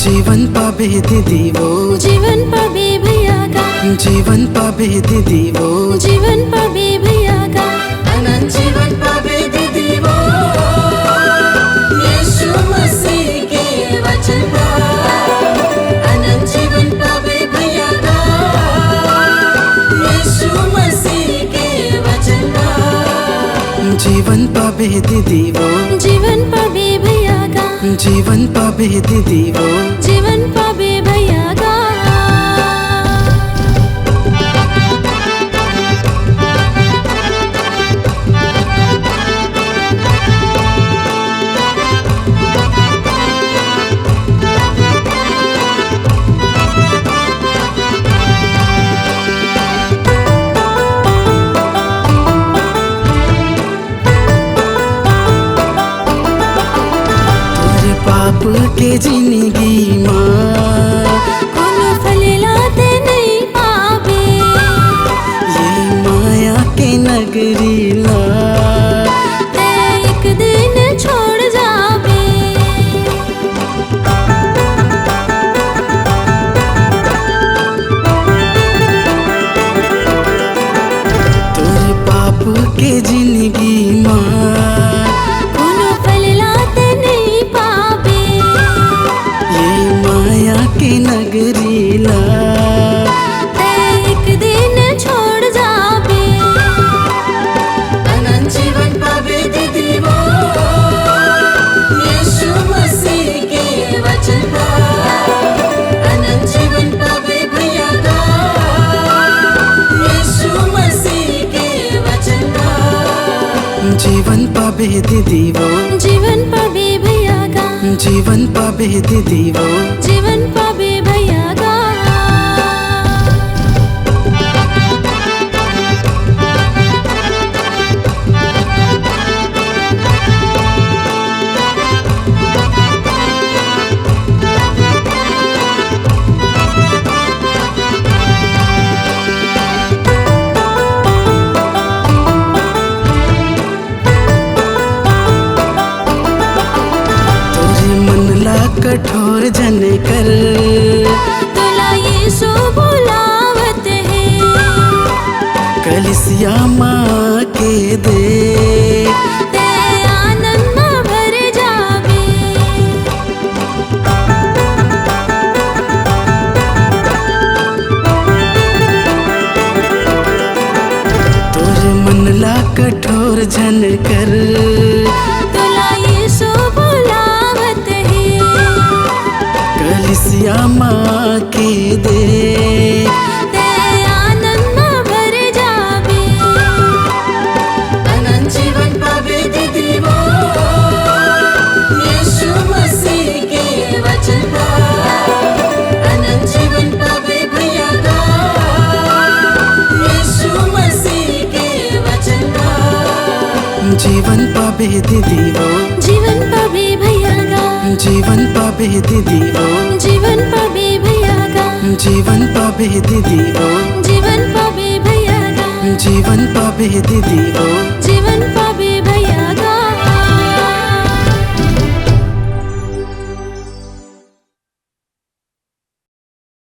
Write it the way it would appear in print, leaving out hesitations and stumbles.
जीवन पाबे दीदीवो, जीवन पाबे भैया का, जीवन पाबे दीदीवो, जीवन पाबे भैया का, अनंत जीवन पाबे दीदीवो, यीशु मसीह के वचन का। अनंत जीवन पाबे भैया का, यीशु मसीह के वचन का। जीवन पाबे दीदीवो, जीवन पाबे भैया का, जीवन पाबे दीदीवो, जीवन पाबे भैया का। पाप के जिंदगी माँ कोनो फल लाते नहीं पावे, ये माया के नगरी ला ते एक दिन छोड़ जावे। तोरे पाप के जिंदगी माँ कोनो फल लाते नहीं पावे, ये माया के नगरी ला ते एक दिन छोड़ जावे। अनंत जीवन पाबे दीदीवो, यीशु मसीह के वचन का। अनंत जीवन पाबे भैया का, यीशु मसीह के वचन का। जीवन पाबे दीदीवो, जीवन पाबे भैया का, जीवन पाबे दीदीवो, जीवन पाबे भैया का। तोरे मन ला कठोर जन कर तुला यीशु बुलावत है, कलिसिया माँ के दे ते आनंद में भर जावे। तोरे मन ला कठोर जन कर तुला यीशु बुलावत है, कलिसिया माँ के दे ते आनंद में भर जावे। अनंत जीवन पाबे दीदीवो, यीशु मसीह के वचन का। अनंत जीवन पाबे भैया का, यीशु मसीह के वचन का। जीवन पाबे दीदीवो, जीवन पाबे भैया का, जीवन पाबे दीदीवो, जीवन पाबे भैया का, जीवन पाबे दीदीवो, जीवन पाबे भैया का, जीवन पाबे दीदीवो, जीवन